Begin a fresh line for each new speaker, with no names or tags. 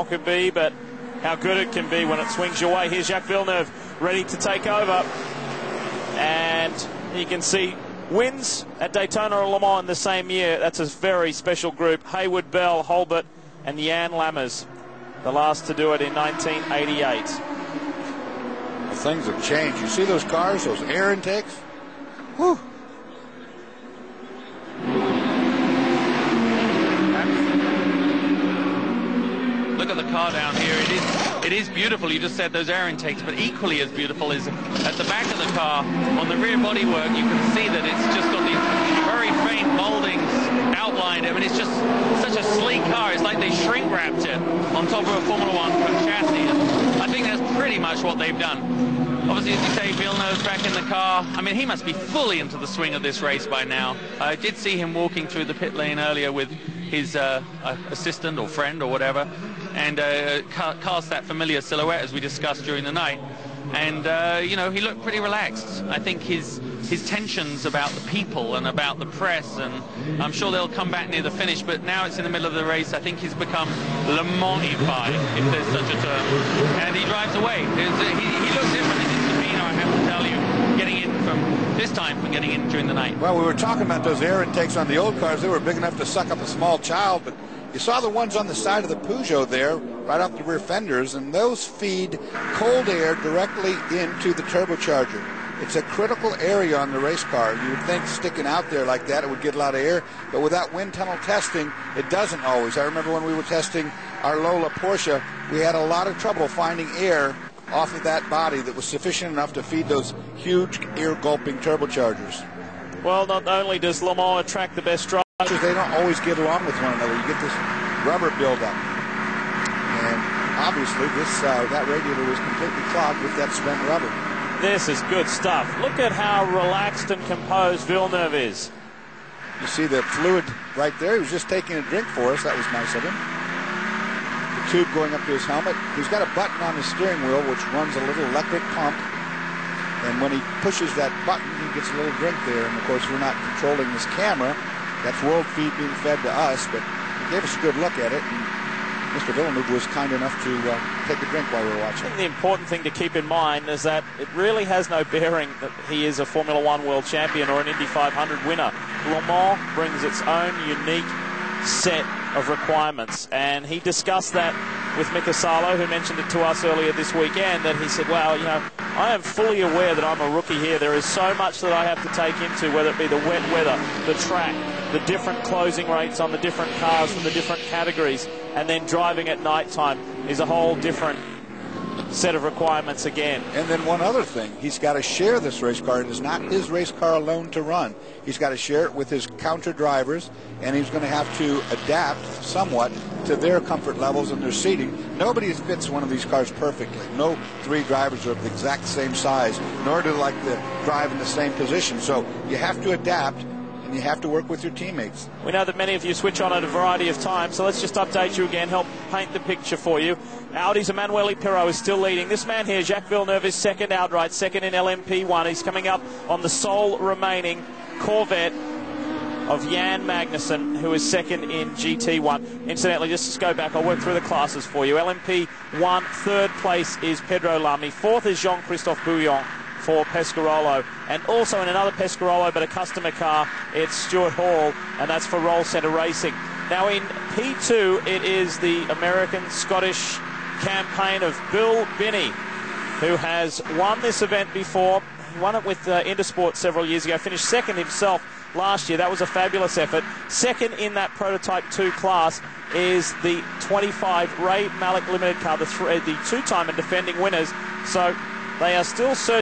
could be, but how good it can be when it swings your way. Here's Jacques Villeneuve ready to take over, and you can see wins at Daytona or Le Mans in the same year. That's a very special group. Hayward, Bell, Holbert and Jan Lammers, the last to do it in 1988.
Well, things have changed. You see those cars, those air intakes? Whew.
Look at the car down here. It is beautiful. You just said those air intakes, but equally as beautiful is at the back of the car on the rear bodywork. You can see that it's just got these very faint moldings outlined. I mean, it's just such a sleek car. It's like they shrink wrapped it on top of a Formula One chassis. And I think that's pretty much what they've done. Obviously, as you say, Villeneuve's back in the car. I mean, he must be fully into the swing of this race by now. I did see him walking through the pit lane earlier with his assistant or friend or whatever, and cast that familiar silhouette as we discussed during the night. And you know, he looked pretty relaxed. I think his tensions about the people and about the press, and I'm sure they'll come back near the finish, but now it's in the middle of the race. I think he's become Le Mans-ified, if there's such a term, and he drives away. He looks different in his demeanor, I have to tell you, getting in from getting in during the night.
Well, we were talking about those air intakes on the old cars. They were big enough to suck up a small child, but you saw the ones on the side of the Peugeot there, right off the rear fenders, and those feed cold air directly into the turbocharger. It's a critical area on the race car. You would think sticking out there like that, it would get a lot of air, but without wind tunnel testing, it doesn't always. I remember when we were testing our Lola Porsche, we had a lot of trouble finding air off of that body that was sufficient enough to feed those huge air-gulping turbochargers.
Well, not only does Le Mans attract the best drivers,
they don't always get along with one another. You get this rubber buildup. And obviously that radiator was completely clogged with that spent rubber.
This is good stuff. Look at how relaxed and composed Villeneuve is.
You see the fluid right there. He was just taking a drink for us. That was nice of him. The tube going up to his helmet. He's got a button on his steering wheel which runs a little electric pump. And when he pushes that button, he gets a little drink there. And, of course, we're not controlling this camera. That's world feed being fed to us. But he gave us a good look at it. And Mr. Villeneuve was kind enough to take a drink while we were watching.
The important thing to keep in mind is that it really has no bearing that he is a Formula One world champion or an Indy 500 winner. Le Mans brings its own unique set of requirements, and he discussed that with Mika Salo, who mentioned it to us earlier this weekend, that he said, well, you know, I am fully aware that I'm a rookie here. There is so much that I have to take into, whether it be the wet weather, the track, the different closing rates on the different cars from the different categories, and then driving at night time is a whole different set of requirements again.
And then one other thing, he's got to share this race car. It is not his race car alone to run. He's got to share it with his counter drivers, and he's going to have to adapt somewhat to their comfort levels and their seating. Nobody fits one of these cars perfectly. No three drivers are of the exact same size, nor do they like to drive in the same position. So you have to adapt, and you have to work with your teammates.
We know that many of you switch on at a variety of times, so let's just update you again, help paint the picture for you. Audi's Emanuele Pirro is still leading. This man here, Jacques Villeneuve, is second outright, second in LMP1. He's coming up on the sole remaining Corvette of Jan Magnussen, who is second in GT1. Incidentally, just to go back, I'll work through the classes for you. LMP1, third place is Pedro Lamy. Fourth is Jean-Christophe Bouillon for Pescarolo, and also in another Pescarolo but a customer car, it's Stuart Hall, and that's for Roll Centre Racing. Now in P2 it is the American-Scottish campaign of Bill Binney, who has won this event before. He won it with Intersport several years ago, finished second himself last year. That was a fabulous effort. Second in that Prototype 2 class is the 25 Ray Malek Limited car, the two-time and defending winners. So they are still searching